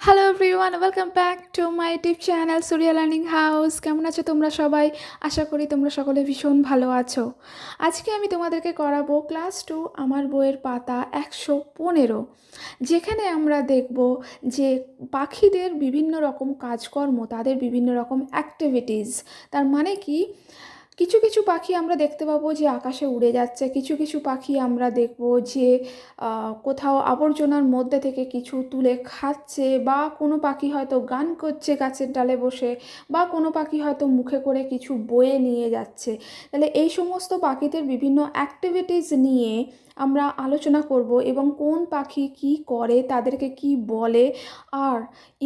Hello everyone, welcome back to my YouTube channel Suriya learning house. কেমন আছো তোমরা সবাই? আশা করি তোমরা সকলে ভীষণ ভালো আছো। আজকে আমি তোমাদেরকে করাবো ক্লাস 2 আমার বইয়ের পাতা 115, যেখানে আমরা দেখব যে পাখিদের বিভিন্ন রকম কাজকর্ম, তাদের বিভিন্ন রকম অ্যাক্টিভিটিস। তার মানে কি, কিছু কিছু পাখি আমরা দেখতে পাবো যে আকাশে উড়ে যাচ্ছে, কিছু কিছু পাখি আমরা দেখব যে কোথাও আবর্জনার মধ্যে থেকে কিছু তুলে খাচ্ছে, বা কোনো পাখি হয়তো গান করছে গাছের ডালে বসে, বা কোনো পাখি হয়তো মুখে করে কিছু বয়ে নিয়ে যাচ্ছে। তাহলে এই সমস্ত পাখিদের বিভিন্ন অ্যাক্টিভিটিস নিয়ে আমরা আলোচনা করব, এবং কোন পাখি কি করে, তাদেরকে কি বলে, আর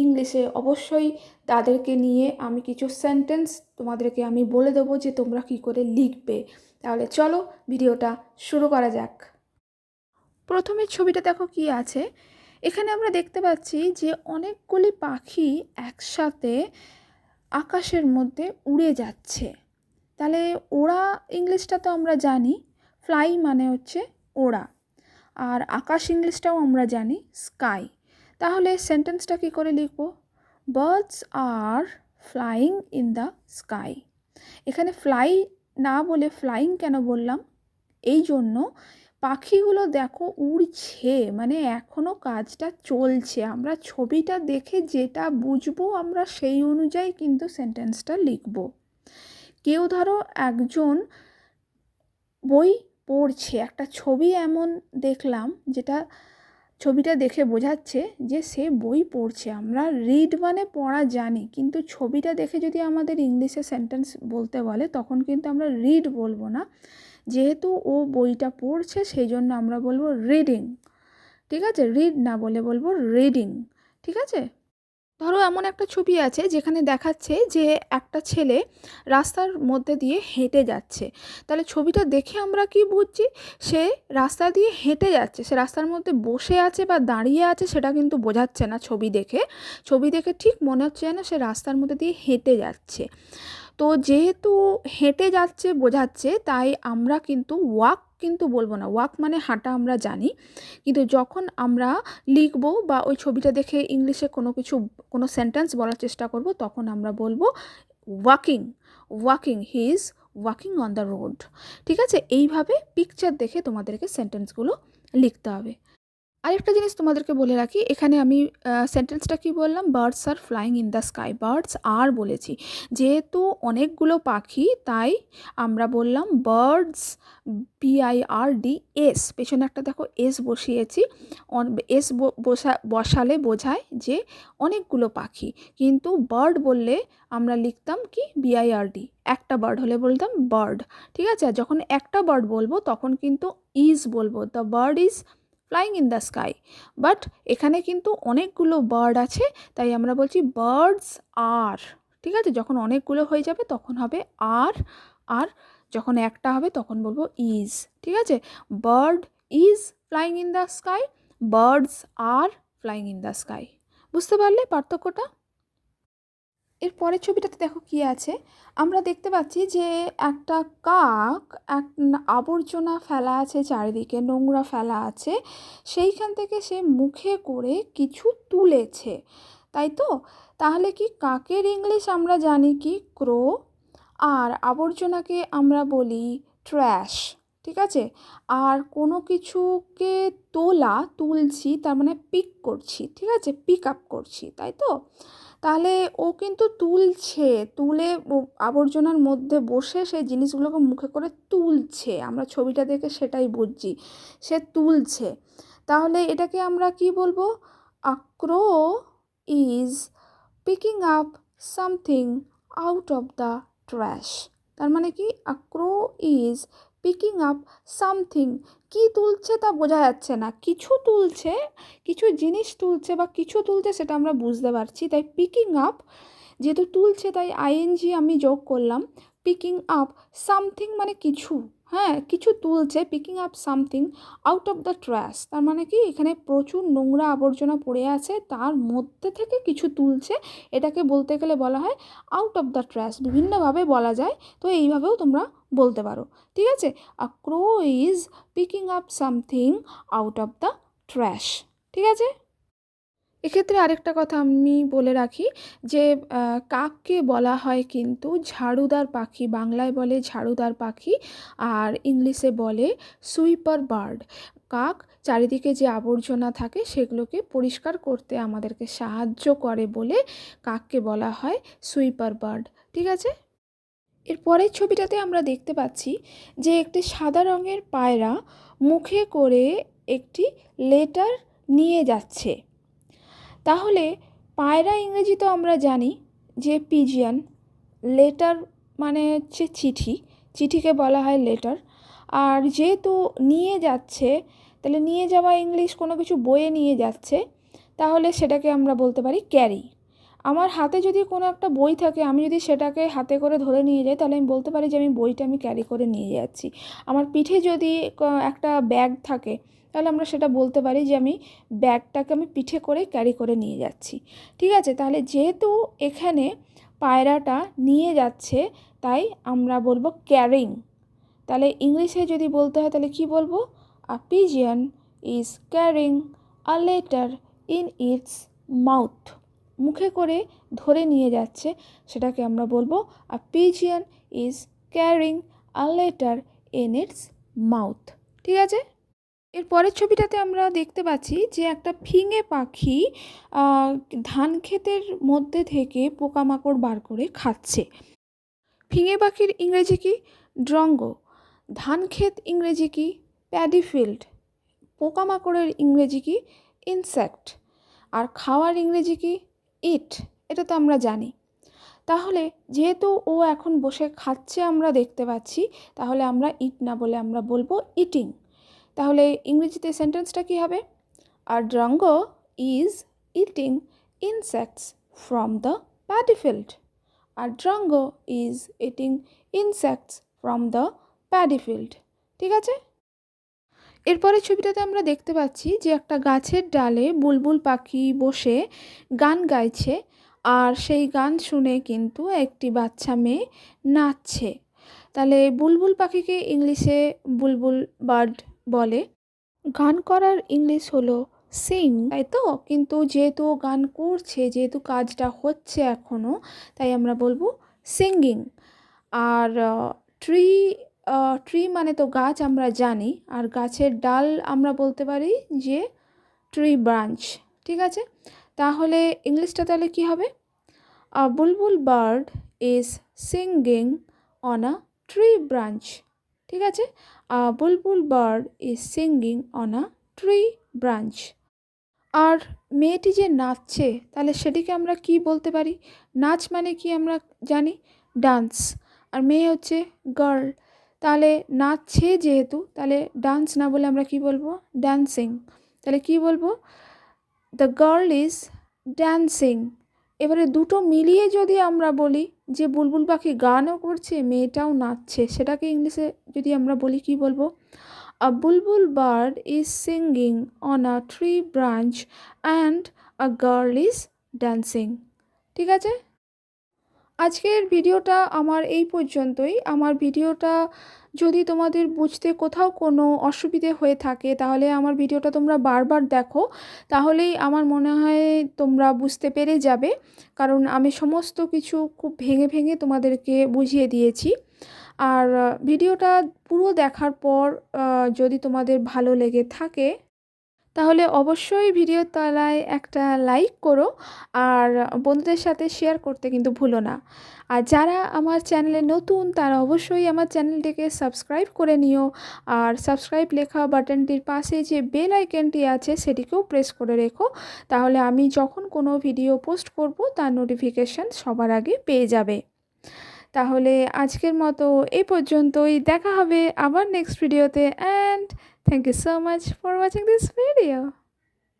ইংলিশে অবশ্যই তাদেরকে নিয়ে আমি কিছু সেন্টেন্স তোমাদেরকে আমি বলে দেবো যে তোমরা কি করে লিখবে। তাহলে চলো ভিডিওটা শুরু করা যাক। প্রথমে ছবিটা দেখো কি আছে। এখানে আমরা দেখতে পাচ্ছি যে অনেকগুলি পাখি একসাথে আকাশের মধ্যে উড়ে যাচ্ছে। তাহলে ওড়া ইংলিশটা তো আমরা জানি, ফ্লাই মানে হচ্ছে ওড়া, আর আকাশ ইংলিশটাও আমরা জানি স্কাই। তাহলে সেন্টেন্সটা কী করে লিখব? Birds are flying in the sky. এখানে ফ্লাই না বলে ফ্লাইং কেন বললাম? এই জন্য, পাখিগুলো দেখো উড়ছে, মানে এখনও কাজটা চলছে। আমরা ছবিটা দেখে যেটা বুঝবো আমরা সেই অনুযায়ী কিন্তু সেন্টেন্সটা লিখব। কেউ ধরো একজন বই পড়ছে, একটা ছবি এমন দেখলাম যেটা ছবিটা দেখে বোঝাচ্ছে যে সে বই পড়ছে। আমরা রিড মানে পড়া জানি, কিন্তু ছবিটা দেখে যদি আমাদের ইংলিশে সেন্টেন্স বলতে বলে তখন কিন্তু আমরা রিড বলবো না। যেহেতু ও বইটা পড়ছে সেই জন্য আমরা বলবো রিডিং। ঠিক আছে? রিড না বলে বলবো রিডিং। ঠিক আছে? ধরো এমন একটা ছবি আছে যেখানে দেখাচ্ছে যে একটা ছেলে রাস্তার মধ্যে দিয়ে হেঁটে যাচ্ছে। তাহলে ছবিটা দেখে আমরা কি বুঝছি? সে রাস্তা দিয়ে হেঁটে যাচ্ছে। সে রাস্তার মধ্যে বসে আছে বা দাঁড়িয়ে আছে সেটা কিন্তু বোঝাচ্ছে না ছবি দেখে। ছবি দেখে ঠিক মনে হচ্ছে যেন সে রাস্তার মধ্যে দিয়ে হেঁটে যাচ্ছে। তো যেহেতু হেঁটে যাচ্ছে বোঝাচ্ছে, তাই আমরা কিন্তু ওয়াক কিন্তু বলবো না। ওয়াক মানে হাঁটা আমরা জানি, কিন্তু যখন আমরা লিখবো বা ওই ছবিটা দেখে ইংলিশে কোনো সেন্টেন্স বলার চেষ্টা করব, তখন আমরা বলবো walking. Walking, he is walking on the road. ঠিক আছে? এইভাবে পিকচার দেখে তোমাদেরকে সেন্টেন্সগুলো লিখতে হবে। আরেকটা জিনিস তোমাদেরকে বলে রাখি, এখানে আমি সেন্টেন্সটা কি বললাম? Birds are flying in the sky. Birds আর বলেছি, যেহেতু অনেকগুলো পাখি তাই আমরা বললাম বার্ডস, BIRDS। পেছনে একটা দেখো এস বসিয়েছি। এস বসালে বোঝায় যে অনেকগুলো পাখি, কিন্তু বার্ড বললে আমরা লিখতাম কি? BIRD। একটা বার্ড হলে বলতাম বার্ড। ঠিক আছে? আর যখন একটা বার্ড বলবো তখন কিন্তু ইজ বলবো, the bird is flying in the sky. But এখানে কিন্তু অনেকগুলো বার্ড আছে, তাই আমরা বলছি বার্ডস আর। ঠিক আছে? যখন অনেকগুলো হয়ে যাবে তখন হবে আর, আর যখন একটা হবে তখন বলবো ইজ। ঠিক আছে? Bird is flying in the sky, birds are flying in the sky. বুঝতে পারলে পার্থক্যটা? এর পরের ছবিটাতে দেখো কি আছে। আমরা দেখতে পাচ্ছি যে একটা কাক আবর্জনা ফেলা আছে, চারিদিকে নোংরা ফেলা আছে, সেইখান থেকে সে মুখে করে কিছু তুলেছে, তাই তো? তাহলে কি কাকের ইংলিশ আমরা জানি কি? ক্রো। আর আবর্জনাকে আমরা বলি ট্র্যাশ। ঠিক আছে? আর কোনো কিছুকে তুলছি তার মানে পিক করছি। ঠিক আছে? পিক আপ করছি, তাই তো? তাহলে ও কিন্তু তুলছে, তুলে আবর্জনার মধ্যে বসে সেই জিনিসগুলোকে মুখে করে তুলছে। আমরা ছবিটা দেখে সেটাই বুঝছি, সে তুলছে। তাহলে এটাকে আমরা কি বলবো? A crow is picking up something out of the trash. তার মানে কি? A crow is picking up something. কি তুলছে তা বোঝা যাচ্ছে না, কিছু তুলছে, কিছু জিনিস তুলছে বা কিছু তুলছে সেটা আমরা বুঝতে পারছি। তাই পিকিং আপ, যেহেতু তুলছে তাই আইএনজি আমি যোগ করলাম। পিকিং আপ সামথিং মানে কিছু, হ্যাঁ কিছু তুলছে, Peking up something out of the trash. তার মানে কি? এখানে প্রচুর নোংরা আবর্জনা পড়ে আছে, তার মধ্যে থেকে কিছু তুলছে। এটাকে বলতে গেলে বলা হয় আউট অফ দ্য ট্র্যাশ। বিভিন্নভাবে বলা যায়, তো এইভাবেও তোমরা বলতে পারো। ঠিক আছে? A crow is picking up something out of the trash. ঠিক আছে? এক্ষেত্রে আরেকটা কথা আমি বলে রাখি যে কাককে বলা হয় কিন্তু ঝাড়ুদার পাখি, বাংলায় বলে ঝাড়ুদার পাখি আর ইংলিশে বলে সুইপার বার্ড। কাক চারিদিকে যে আবর্জনা থাকে সেগুলোকে পরিষ্কার করতে আমাদেরকে সাহায্য করে বলে কাককে বলা হয় সুইপার বার্ড। ঠিক আছে? এর পরের ছবিটাতে আমরা দেখতে পাচ্ছি যে একটি সাদা রঙের পায়রা মুখে করে একটি লেটার নিয়ে যাচ্ছে। তাহলে পায়রা ইংরেজি তো আমরা জানি যে পিজিয়ন, লেটার মানে হচ্ছে চিঠি, চিঠিকে বলা হয় লেটার। আর যেহেতু নিয়ে যাচ্ছে, তাহলে নিয়ে যাওয়া ইংলিশ কোনো কিছু বয়ে নিয়ে যাচ্ছে, তাহলে সেটাকে আমরা বলতে পারি ক্যারি। আমার হাতে যদি কোনো একটা বই থাকে, আমি যদি সেটাকে হাতে করে ধরে নিয়ে যাই, তাহলে আমি বলতে পারি যে আমি বইটা আমি ক্যারি করে নিয়ে যাচ্ছি। আমার পিঠে যদি একটা ব্যাগ থাকে, তাহলে আমরা সেটা বলতে পারি যে আমি ব্যাগটাকে আমি পিঠে করে ক্যারি করে নিয়ে যাচ্ছি। ঠিক আছে? তাহলে যেহেতু এখানে পায়রাটা নিয়ে যাচ্ছে, তাই আমরা বলবো ক্যারিং। তাহলে ইংলিশে যদি বলতে হয় তাহলে কি বলবো? A pigeon is carrying a letter in its mouth. মুখে করে ধরে নিয়ে যাচ্ছে, সেটাকে আমরা বলবো a pigeon is carrying a letter in its mouth. ঠিক আছে? এর পরের ছবিটাতে আমরা দেখতে পাচ্ছি যে একটা ফিঙে পাখি ধান ক্ষেতের মধ্যে থেকে পোকামাকড় বার করে খাচ্ছে। ফিঙে পাখির ইংরেজি কি? ড্রঙ্গো। ধান ক্ষেত ইংরেজি কি? Paddy field. পোকামাকড়ের ইংরেজি কি? ইনসেক্ট। আর খাওয়ার ইংরেজি কি? ইট। এটা তো আমরা জানি। তাহলে যেহেতু ও এখন বসে খাচ্ছে আমরা দেখতে পাচ্ছি, তাহলে আমরা ইট না বলে আমরা বলবো ইটিং। তাহলে ইংরেজিতে সেন্টেন্সটা কী হবে? আর drongo is eating insects from the paddy field. আর drongo is eating insects from the paddy field. ঠিক আছে? এরপরে ছবিটাতে আমরা দেখতে পাচ্ছি যে একটা গাছের ডালে বুলবুল পাখি বসে গান গাইছে, আর সেই গান শুনে কিন্তু একটি বাচ্চা মেয়ে নাচছে। তাহলে বুলবুল পাখিকে ইংলিশে বুলবুল বার্ড বলে। গান করার ইংলিশ হলো সিং, তাই তো? কিন্তু যেহেতু গান করছে, যেহেতু কাজটা হচ্ছে এখনও, তাই আমরা বলবো সিঙ্গিং। আর ট্রি, ট্রি মানে তো গাছ আমরা জানি, আর গাছের ডাল আমরা বলতে পারি যে ট্রি ব্রাঞ্চ। ঠিক আছে? তাহলে ইংলিশটা তাহলে কী হবে? A bulbul bird is singing on a tree branch. ঠিক আছে? A bulbul bird is singing on a tree branch. আর মেয়েটি যে নাচছে, তাহলে সেটিকে আমরা কি বলতে পারি? নাচ মানে কি আমরা জানি? ডান্স। আর মেয়ে হচ্ছে গার্ল, তাহলে নাচছে যেহেতু, তাহলে ডান্স না বলে আমরা কি বলবো? ড্যান্সিং। তাহলে কি বলবো? The girl is dancing. এবারে দুটো মিলিয়ে যদি আমরা বলি যে বুলবুল পাখি গানও করছে, মেয়েটাও নাচছে, সেটাকে ইংলিশে যদি আমরা বলি কি বলবো? A bulbul bird is singing on a tree branch and a girl is dancing. ঠিক আছে? আজকের ভিডিওটা আমার এই পর্যন্তই। আমার ভিডিওটা যদি তোমাদের বুঝতে কোথাও কোনো অসুবিধে হয়ে থাকে, তাহলে আমার ভিডিওটা তোমরা বারবার দেখো, তাহলেই আমার মনে হয় তোমরা বুঝতে পেরে যাবে। কারণ আমি সমস্ত কিছু খুব ভেঙে ভেঙে তোমাদেরকে বুঝিয়ে দিয়েছি। আর ভিডিওটা পুরো দেখার পর যদি তোমাদের ভালো লেগে থাকে, তাহলে অবশ্যই ভিডিওর তলায় একটা লাইক করো, আর বন্ধুদের সাথে শেয়ার করতে কিন্তু ভুলো না। আর যারা আমার চ্যানেলে নতুন, তারা অবশ্যই আমার চ্যানেলটিকে সাবস্ক্রাইব করে নিও। আর সাবস্ক্রাইব লেখা বাটনটির পাশে যে বেল আইকনটি আছে, সেটিকেও প্রেস করে রেখো, তাহলে আমি যখন কোনো ভিডিও পোস্ট করব তার নোটিফিকেশান সবার আগে পেয়ে যাবে। তাহলে আজকের মতো এই পর্যন্তই। দেখা হবে আবার নেক্সট ভিডিওতে। And thank you so much for watching this video.